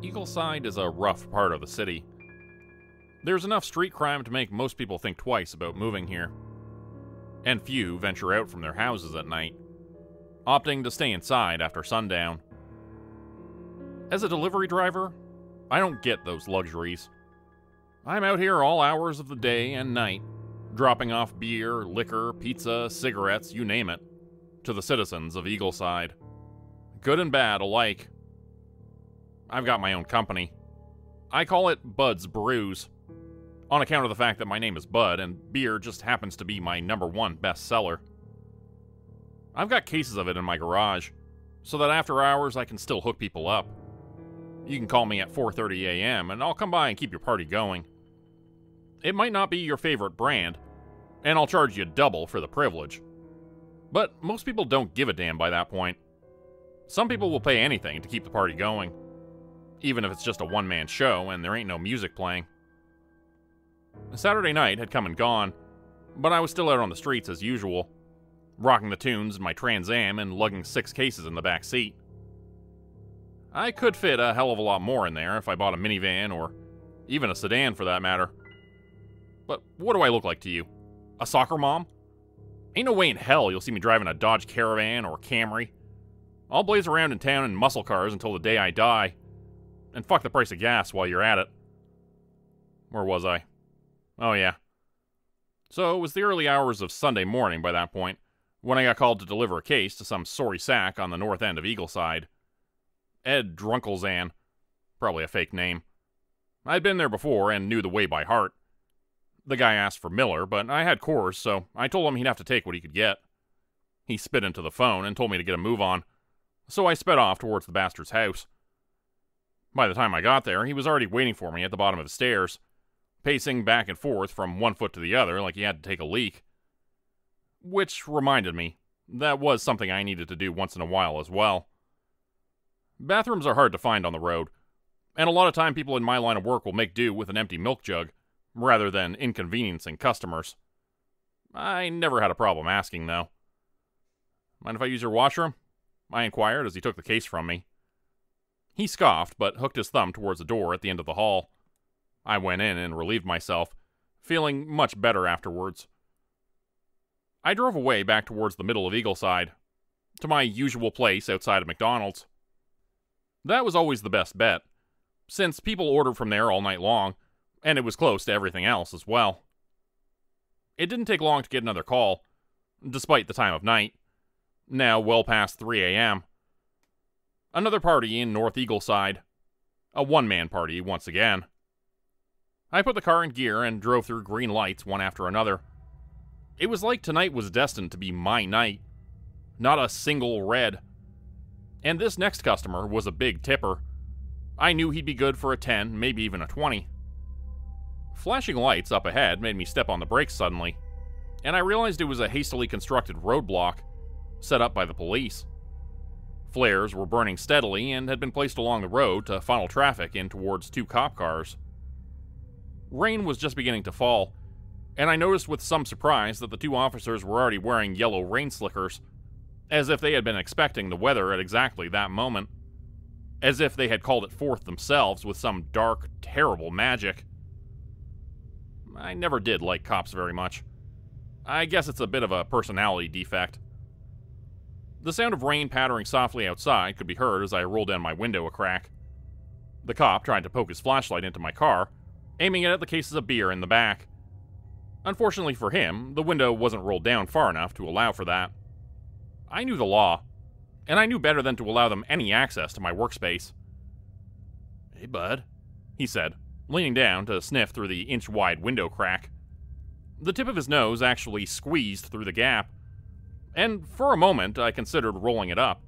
Eagleside is a rough part of the city. There's enough street crime to make most people think twice about moving here. And few venture out from their houses at night, opting to stay inside after sundown. As a delivery driver, I don't get those luxuries. I'm out here all hours of the day and night, dropping off beer, liquor, pizza, cigarettes, you name it, to the citizens of Eagleside. Good and bad alike. I've got my own company. I call it Bud's Brews, on account of the fact that my name is Bud, and beer just happens to be my #1 bestseller. I've got cases of it in my garage, so that after hours I can still hook people up. You can call me at 4:30 a.m., and I'll come by and keep your party going. It might not be your favorite brand, and I'll charge you double for the privilege. But most people don't give a damn by that point. Some people will pay anything to keep the party going, even if it's just a one-man show and there ain't no music playing. Saturday night had come and gone, but I was still out on the streets as usual, rocking the tunes in my Trans Am and lugging 6 cases in the back seat. I could fit a hell of a lot more in there if I bought a minivan or even a sedan for that matter. But what do I look like to you? A soccer mom? Ain't no way in hell you'll see me driving a Dodge Caravan or Camry. I'll blaze around in town in muscle cars until the day I die. And fuck the price of gas while you're at it. Where was I? Oh yeah. So it was the early hours of Sunday morning by that point, when I got called to deliver a case to some sorry sack on the north end of Eagleside. Ed Drunkelzan. Probably a fake name. I'd been there before and knew the way by heart. The guy asked for Miller, but I had Coors, so I told him he'd have to take what he could get. He spit into the phone and told me to get a move on, so I sped off towards the bastard's house. By the time I got there, he was already waiting for me at the bottom of the stairs, pacing back and forth from one foot to the other like he had to take a leak. Which reminded me, that was something I needed to do once in a while as well. Bathrooms are hard to find on the road, and a lot of time people in my line of work will make do with an empty milk jug, rather than inconveniencing customers. I never had a problem asking, though. Mind if I use your washroom? I inquired as he took the case from me. He scoffed, but hooked his thumb towards the door at the end of the hall. I went in and relieved myself, feeling much better afterwards. I drove away back towards the middle of Eagleside, to my usual place outside of McDonald's. That was always the best bet, since people ordered from there all night long, and it was close to everything else as well. It didn't take long to get another call, despite the time of night, now well past 3 a.m. Another party in North Eagleside. A one-man party once again. I put the car in gear and drove through green lights one after another. It was like tonight was destined to be my night. Not a single red. And this next customer was a big tipper. I knew he'd be good for a 10, maybe even a 20. Flashing lights up ahead made me step on the brakes suddenly, and I realized it was a hastily constructed roadblock, set up by the police. Flares were burning steadily and had been placed along the road to funnel traffic in towards 2 cop cars. Rain was just beginning to fall, and I noticed with some surprise that the 2 officers were already wearing yellow rain slickers, as if they had been expecting the weather at exactly that moment. As if they had called it forth themselves with some dark, terrible magic. I never did like cops very much. I guess it's a bit of a personality defect. The sound of rain pattering softly outside could be heard as I rolled down my window a crack. The cop tried to poke his flashlight into my car, aiming it at the cases of beer in the back. Unfortunately for him, the window wasn't rolled down far enough to allow for that. I knew the law, and I knew better than to allow them any access to my workspace. "Hey, bud," he said, leaning down to sniff through the inch-wide window crack. The tip of his nose actually squeezed through the gap, and for a moment I considered rolling it up.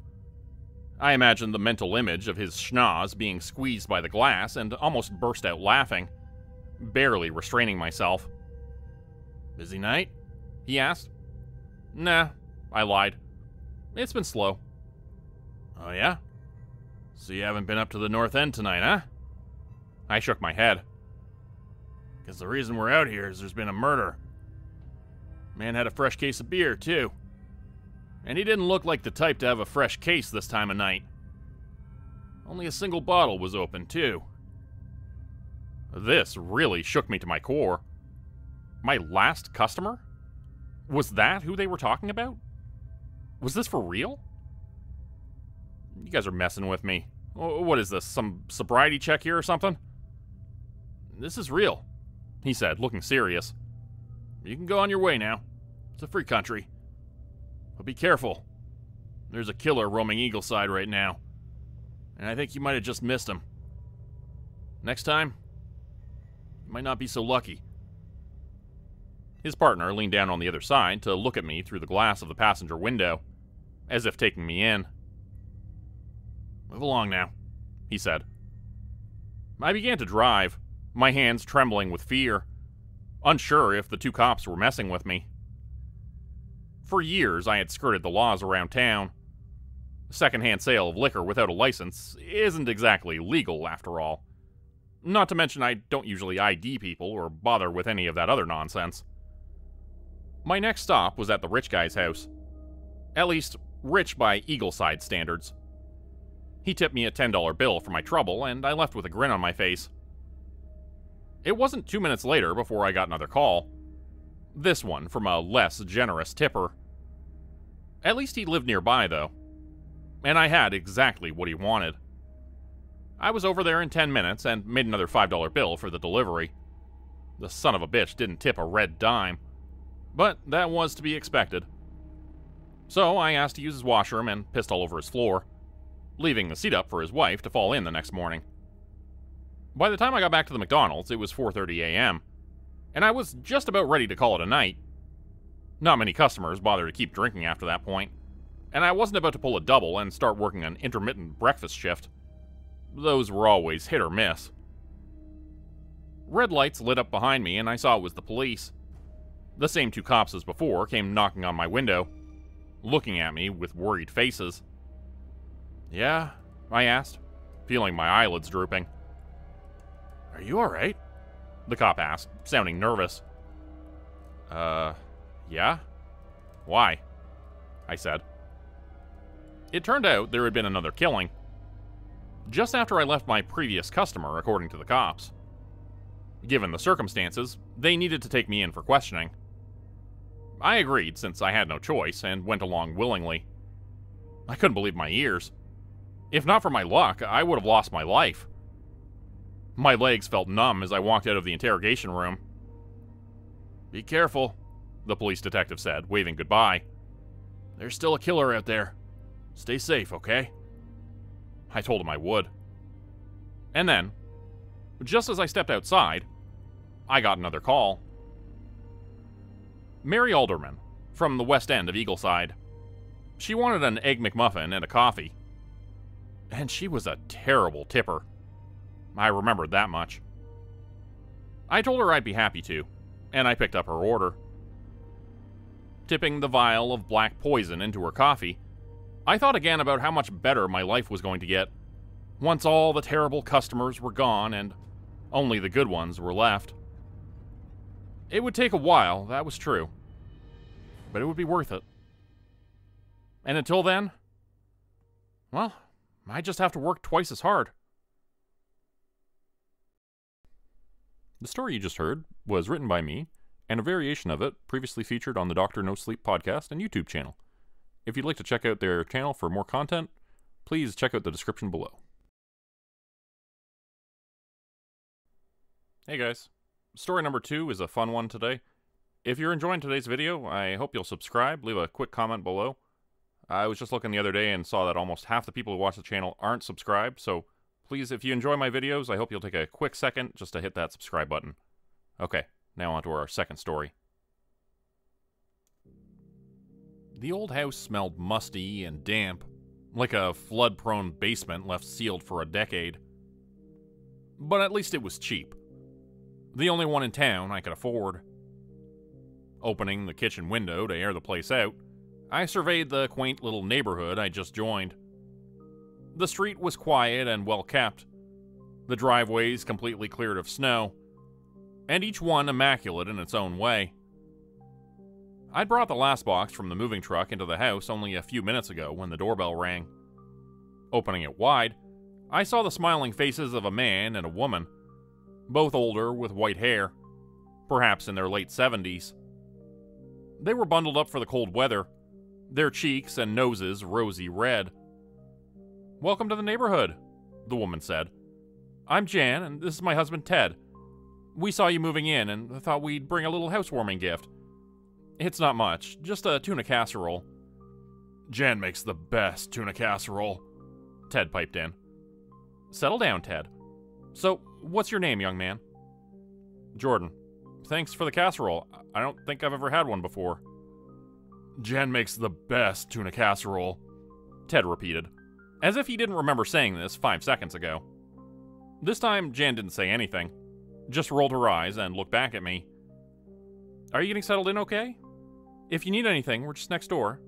I imagined the mental image of his schnoz being squeezed by the glass and almost burst out laughing, barely restraining myself. "Busy night?" he asked. "Nah," I lied. "It's been slow." "Oh yeah? So you haven't been up to the North End tonight, huh?" I shook my head. "'Cause the reason we're out here is there's been a murder. Man had a fresh case of beer, too. And he didn't look like the type to have a fresh case this time of night." Only a single bottle was open, too. This really shook me to my core. My last customer? Was that who they were talking about? Was this for real? You guys are messing with me. What is this, some sobriety check here or something? This is real, he said, looking serious. You can go on your way now. It's a free country. But be careful. There's a killer roaming Eagleside right now. And I think you might have just missed him. Next time, you might not be so lucky. His partner leaned down on the other side to look at me through the glass of the passenger window, as if taking me in. Move along now, he said. I began to drive, my hands trembling with fear, unsure if the two cops were messing with me. For years, I had skirted the laws around town. Secondhand sale of liquor without a license isn't exactly legal, after all. Not to mention I don't usually ID people or bother with any of that other nonsense. My next stop was at the rich guy's house. At least, rich by Eagleside standards. He tipped me a $10 bill for my trouble, and I left with a grin on my face. It wasn't 2 minutes later before I got another call. This one from a less generous tipper. At least he lived nearby, though. And I had exactly what he wanted. I was over there in 10 minutes and made another $5 bill for the delivery. The son of a bitch didn't tip a red dime. But that was to be expected. So I asked to use his washroom and pissed all over his floor, leaving the seat up for his wife to fall in the next morning. By the time I got back to the McDonald's, it was 4:30 a.m., and I was just about ready to call it a night. Not many customers bothered to keep drinking after that point, and I wasn't about to pull a double and start working an intermittent breakfast shift. Those were always hit or miss. Red lights lit up behind me, and I saw it was the police. The same two cops as before came knocking on my window, looking at me with worried faces. Yeah? I asked, feeling my eyelids drooping. Are you alright? The cop asked, sounding nervous. Yeah? Why? I said. It turned out there had been another killing. Just after I left my previous customer, according to the cops. Given the circumstances, they needed to take me in for questioning. I agreed, since I had no choice, and went along willingly. I couldn't believe my ears. If not for my luck, I would have lost my life. My legs felt numb as I walked out of the interrogation room. Be careful, the police detective said, waving goodbye. There's still a killer out there. Stay safe, okay? I told him I would. And then, just as I stepped outside, I got another call. Mary Alderman, from the west end of Eagleside. She wanted an Egg McMuffin and a coffee. And she was a terrible tipper. I remembered that much. I told her I'd be happy to, and I picked up her order. Tipping the vial of black poison into her coffee, I thought again about how much better my life was going to get once all the terrible customers were gone and only the good ones were left. It would take a while, that was true, but it would be worth it. And until then, well, I just have to work twice as hard. The story you just heard was written by me, and a variation of it previously featured on the Dr. No Sleep podcast and YouTube channel. If you'd like to check out their channel for more content, please check out the description below. Hey guys, story number 2 is a fun one today. If you're enjoying today's video, I hope you'll subscribe, leave a quick comment below. I was just looking the other day and saw that almost half the people who watch the channel aren't subscribed, so please, if you enjoy my videos, I hope you'll take a quick second just to hit that subscribe button. Okay, now on to our second story. The old house smelled musty and damp, like a flood-prone basement left sealed for a decade. But at least it was cheap. The only one in town I could afford. Opening the kitchen window to air the place out, I surveyed the quaint little neighborhood I just joined. The street was quiet and well kept, the driveways completely cleared of snow, and each one immaculate in its own way. I'd brought the last box from the moving truck into the house only a few minutes ago when the doorbell rang. Opening it wide, I saw the smiling faces of a man and a woman, both older with white hair, perhaps in their late 70s. They were bundled up for the cold weather, their cheeks and noses rosy red. "Welcome to the neighborhood," the woman said. "I'm Jan, and this is my husband Ted. We saw you moving in and thought we'd bring a little housewarming gift. It's not much, just a tuna casserole." "Jan makes the best tuna casserole," Ted piped in. "Settle down, Ted. So, what's your name, young man?" "Jordan. Thanks for the casserole. I don't think I've ever had one before." "Jan makes the best tuna casserole," Ted repeated, as if he didn't remember saying this 5 seconds ago. This time, Jan didn't say anything, just rolled her eyes and looked back at me. "Are you getting settled in okay? If you need anything, we're just next door."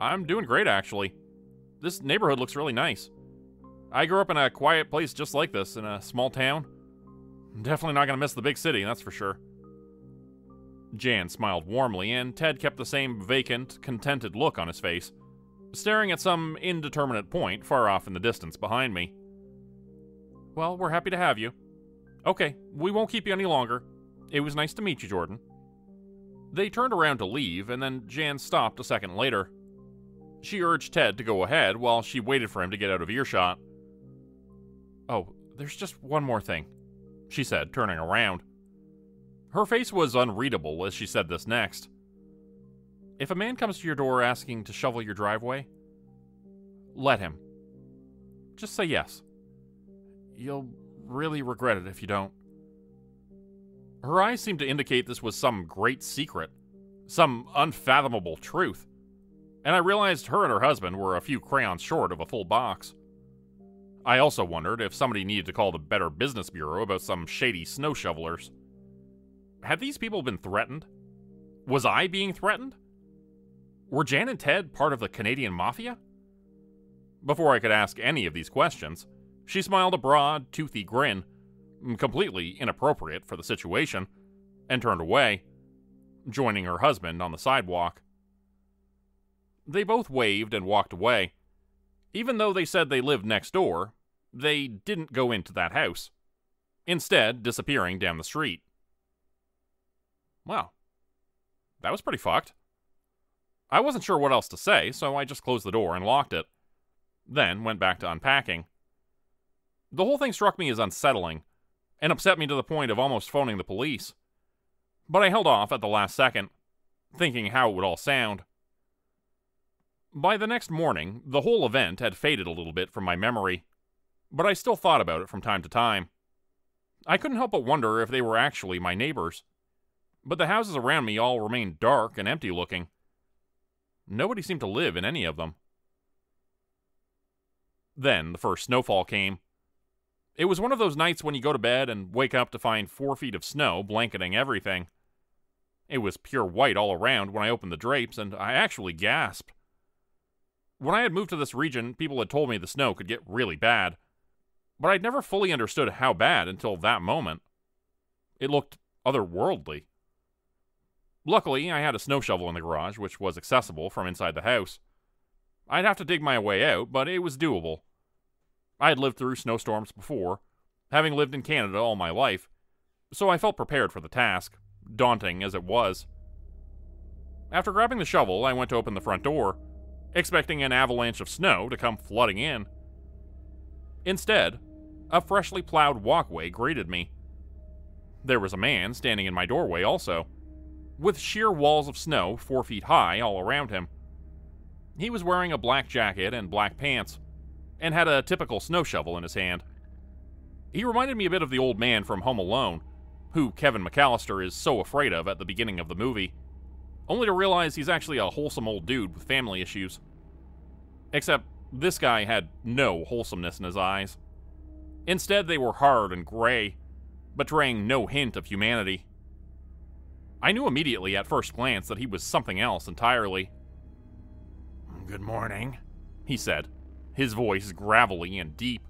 "I'm doing great, actually. This neighborhood looks really nice. I grew up in a quiet place just like this, in a small town. Definitely not going to miss the big city, that's for sure." Jan smiled warmly, and Ted kept the same vacant, contented look on his face, staring at some indeterminate point far off in the distance behind me. "Well, we're happy to have you. Okay, we won't keep you any longer. It was nice to meet you, Jordan." They turned around to leave, and then Jan stopped a second later. She urged Ted to go ahead while she waited for him to get out of earshot. "Oh, there's just one more thing," she said, turning around. Her face was unreadable as she said this next. "If a man comes to your door asking to shovel your driveway, let him. Just say yes. You'll really regret it if you don't." Her eyes seemed to indicate this was some great secret, some unfathomable truth, and I realized her and her husband were a few crayons short of a full box. I also wondered if somebody needed to call the Better Business Bureau about some shady snow shovelers. Had these people been threatened? Was I being threatened? Were Jan and Ted part of the Canadian Mafia? Before I could ask any of these questions, she smiled a broad, toothy grin, completely inappropriate for the situation, and turned away, joining her husband on the sidewalk. They both waved and walked away. Even though they said they lived next door, they didn't go into that house, instead disappearing down the street. Well, that was pretty fucked. I wasn't sure what else to say, so I just closed the door and locked it, then went back to unpacking. The whole thing struck me as unsettling, and upset me to the point of almost phoning the police. But I held off at the last second, thinking how it would all sound. By the next morning, the whole event had faded a little bit from my memory, but I still thought about it from time to time. I couldn't help but wonder if they were actually my neighbors, but the houses around me all remained dark and empty-looking. Nobody seemed to live in any of them. Then the first snowfall came. It was one of those nights when you go to bed and wake up to find 4 feet of snow blanketing everything. It was pure white all around when I opened the drapes, and I actually gasped. When I had moved to this region, people had told me the snow could get really bad, but I'd never fully understood how bad until that moment. It looked otherworldly. Luckily, I had a snow shovel in the garage, which was accessible from inside the house. I'd have to dig my way out, but it was doable. I had lived through snowstorms before, having lived in Canada all my life, so I felt prepared for the task, daunting as it was. After grabbing the shovel, I went to open the front door, expecting an avalanche of snow to come flooding in. Instead, a freshly plowed walkway greeted me. There was a man standing in my doorway also, with sheer walls of snow 4 feet high all around him. He was wearing a black jacket and black pants, and had a typical snow shovel in his hand. He reminded me a bit of the old man from Home Alone, who Kevin McAllister is so afraid of at the beginning of the movie, only to realize he's actually a wholesome old dude with family issues. Except this guy had no wholesomeness in his eyes. Instead, they were hard and gray, betraying no hint of humanity. I knew immediately at first glance that he was something else entirely. "Good morning," he said, his voice gravelly and deep,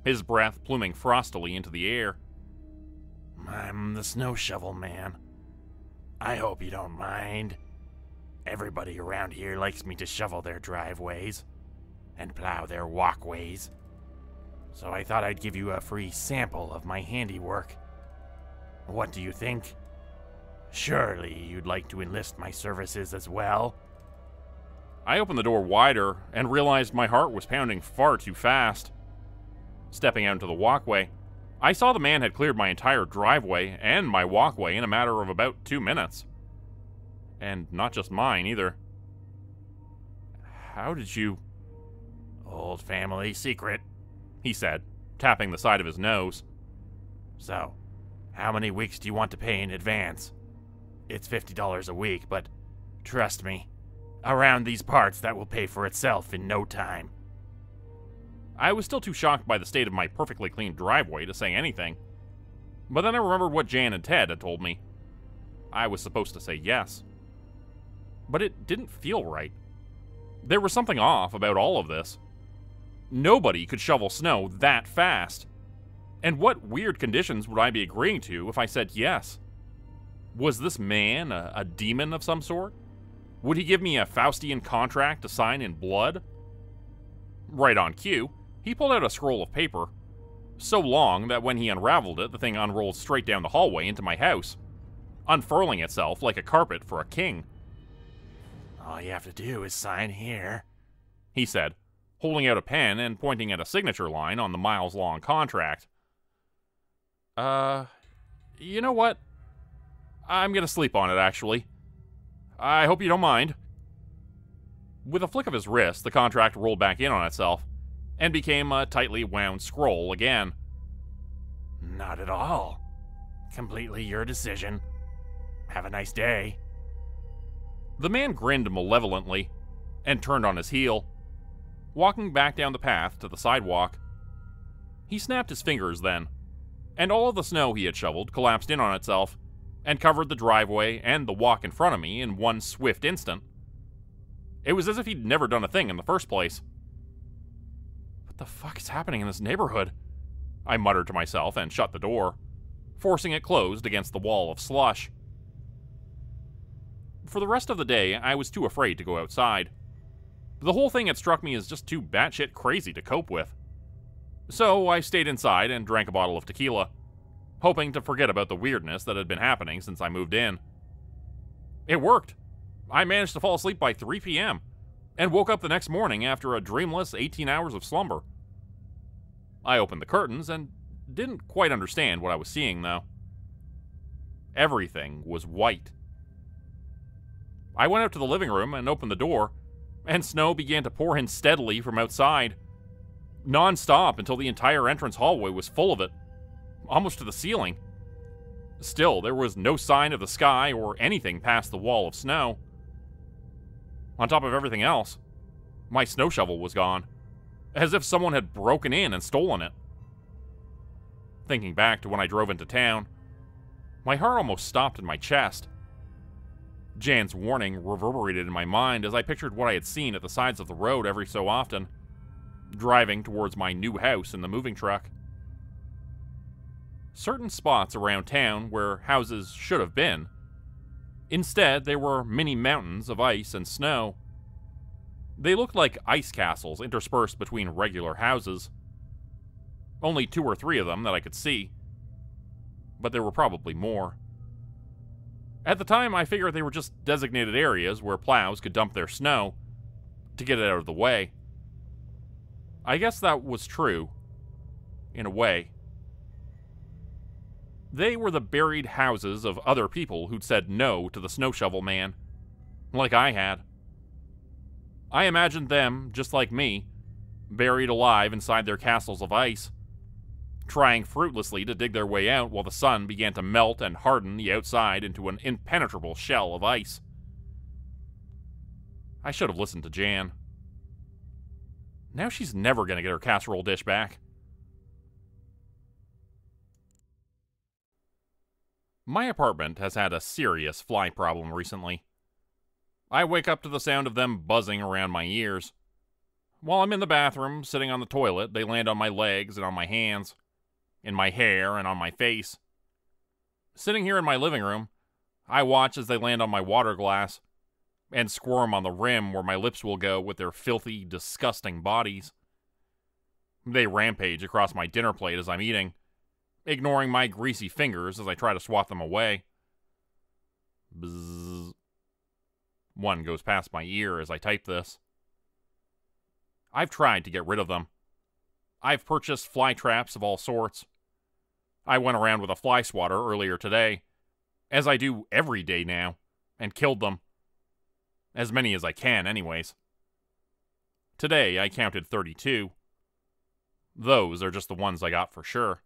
his breath pluming frostily into the air. "I'm the snow shovel man. I hope you don't mind. Everybody around here likes me to shovel their driveways and plow their walkways. So I thought I'd give you a free sample of my handiwork. What do you think? Surely you'd like to enlist my services as well? I opened the door wider and realized my heart was pounding far too fast. Stepping out into the walkway, I saw the man had cleared my entire driveway and my walkway in a matter of about 2 minutes. And not just mine, either. How did you... Old family secret, he said, tapping the side of his nose. So, how many weeks do you want to pay in advance? It's $50 a week, but trust me, around these parts that will pay for itself in no time. I was still too shocked by the state of my perfectly clean driveway to say anything. But then I remembered what Jan and Ted had told me. I was supposed to say yes. But it didn't feel right. There was something off about all of this. Nobody could shovel snow that fast. And what weird conditions would I be agreeing to if I said yes? Was this man a demon of some sort? Would he give me a Faustian contract to sign in blood? Right on cue, he pulled out a scroll of paper, so long that when he unraveled it, the thing unrolled straight down the hallway into my house, unfurling itself like a carpet for a king. All you have to do is sign here, he said, holding out a pen and pointing at a signature line on the miles-long contract. You know what? I'm gonna sleep on it, actually. I hope you don't mind. With a flick of his wrist, the contract rolled back in on itself, and became a tightly wound scroll again. Not at all. Completely your decision. Have a nice day. The man grinned malevolently, and turned on his heel, walking back down the path to the sidewalk. He snapped his fingers then, and all of the snow he had shoveled collapsed in on itself, and covered the driveway and the walk in front of me in one swift instant. It was as if he'd never done a thing in the first place. What the fuck is happening in this neighborhood? I muttered to myself and shut the door, forcing it closed against the wall of slush. For the rest of the day, I was too afraid to go outside. The whole thing had struck me as just too batshit crazy to cope with. So I stayed inside and drank a bottle of tequila, hoping to forget about the weirdness that had been happening since I moved in. It worked. I managed to fall asleep by 3 p.m., and woke up the next morning after a dreamless 18 hours of slumber. I opened the curtains and didn't quite understand what I was seeing, though. Everything was white. I went out to the living room and opened the door, and snow began to pour in steadily from outside, non-stop until the entire entrance hallway was full of it, almost to the ceiling. Still, there was no sign of the sky or anything past the wall of snow. On top of everything else, my snow shovel was gone, as if someone had broken in and stolen it. Thinking back to when I drove into town, my heart almost stopped in my chest. Jan's warning reverberated in my mind as I pictured what I had seen at the sides of the road every so often, driving towards my new house in the moving truck. Certain spots around town where houses should have been, instead there were mini mountains of ice and snow. They looked like ice castles interspersed between regular houses. Only 2 or 3 of them that I could see, but there were probably more. At the time, I figured they were just designated areas where plows could dump their snow to get it out of the way. I guess that was true, in a way. They were the buried houses of other people who'd said no to the snow shovel man, like I had. I imagined them, just like me, buried alive inside their castles of ice, trying fruitlessly to dig their way out while the sun began to melt and harden the outside into an impenetrable shell of ice. I should have listened to Jan. Now she's never going to get her casserole dish back. My apartment has had a serious fly problem recently. I wake up to the sound of them buzzing around my ears. While I'm in the bathroom, sitting on the toilet, they land on my legs and on my hands, in my hair and on my face. Sitting here in my living room, I watch as they land on my water glass, and squirm on the rim where my lips will go with their filthy, disgusting bodies. They rampage across my dinner plate as I'm eating, ignoring my greasy fingers as I try to swat them away. Bzzz. One goes past my ear as I type this. I've tried to get rid of them. I've purchased fly traps of all sorts. I went around with a fly swatter earlier today, as I do every day now, and killed them. As many as I can, anyways. Today, I counted 32. Those are just the ones I got for sure.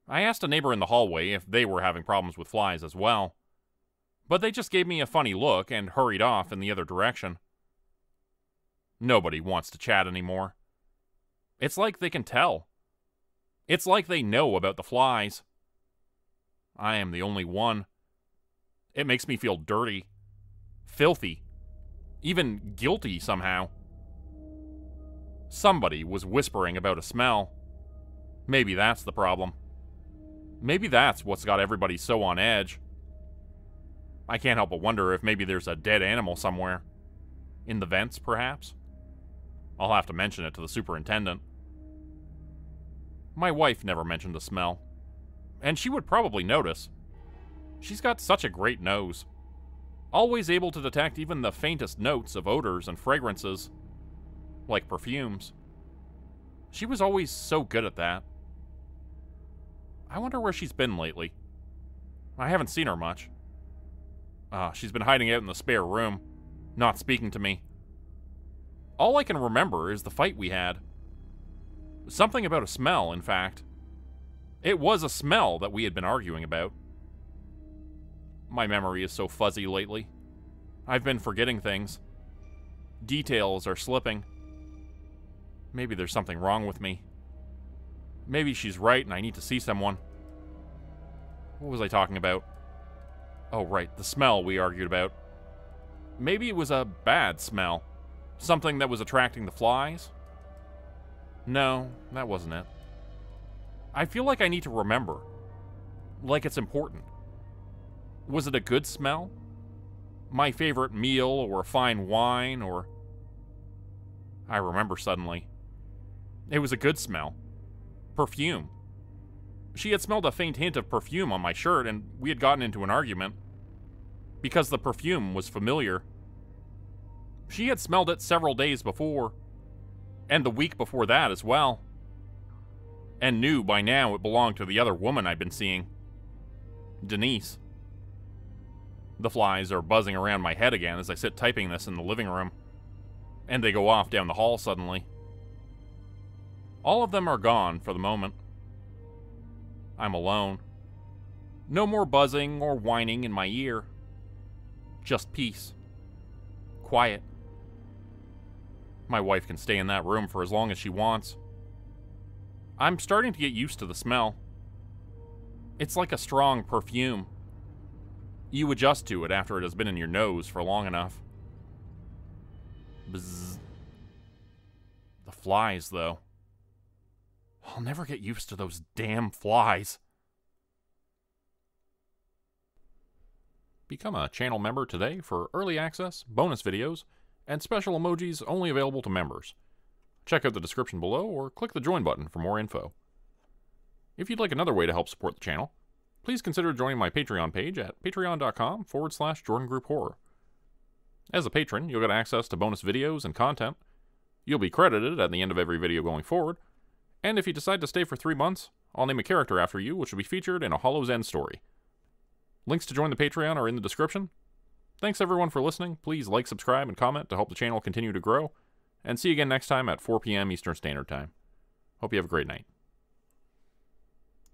I asked a neighbor in the hallway if they were having problems with flies as well, but they just gave me a funny look and hurried off in the other direction. Nobody wants to chat anymore. It's like they can tell. It's like they know about the flies. I am the only one. It makes me feel dirty, filthy, even guilty somehow. Somebody was whispering about a smell. Maybe that's the problem. Maybe that's what's got everybody so on edge. I can't help but wonder if maybe there's a dead animal somewhere. In the vents, perhaps? I'll have to mention it to the superintendent. My wife never mentioned the smell, and she would probably notice. She's got such a great nose, always able to detect even the faintest notes of odors and fragrances, like perfumes. She was always so good at that. I wonder where she's been lately. I haven't seen her much. She's been hiding out in the spare room, not speaking to me. All I can remember is the fight we had. Something about a smell, in fact. It was a smell that we had been arguing about. My memory is so fuzzy lately. I've been forgetting things. Details are slipping. Maybe there's something wrong with me. Maybe she's right and I need to see someone. What was I talking about? Oh, right, the smell we argued about. Maybe it was a bad smell. Something that was attracting the flies? No, that wasn't it. I feel like I need to remember. Like it's important. Was it a good smell? My favorite meal, or a fine wine, or... I remember suddenly. It was a good smell. Perfume. She had smelled a faint hint of perfume on my shirt, and we had gotten into an argument. Because the perfume was familiar. She had smelled it several days before. And the week before that as well. And knew by now it belonged to the other woman I'd been seeing. Denise. The flies are buzzing around my head again as I sit typing this in the living room. And they go off down the hall suddenly. All of them are gone for the moment. I'm alone. No more buzzing or whining in my ear. Just peace. Quiet. My wife can stay in that room for as long as she wants. I'm starting to get used to the smell. It's like a strong perfume. You adjust to it after it has been in your nose for long enough. Bzzz. The flies, though. I'll never get used to those damn flies. Become a channel member today for early access, bonus videos, and special emojis only available to members. Check out the description below or click the join button for more info. If you'd like another way to help support the channel, please consider joining my Patreon page at patreon.com/JordanGroupeHorror. As a patron, you'll get access to bonus videos and content. You'll be credited at the end of every video going forward, and if you decide to stay for 3 months, I'll name a character after you which will be featured in a Hollow's End story. Links to join the Patreon are in the description. Thanks everyone for listening. Please like, subscribe, and comment to help the channel continue to grow. And see you again next time at 4 p.m. Eastern Standard Time. Hope you have a great night.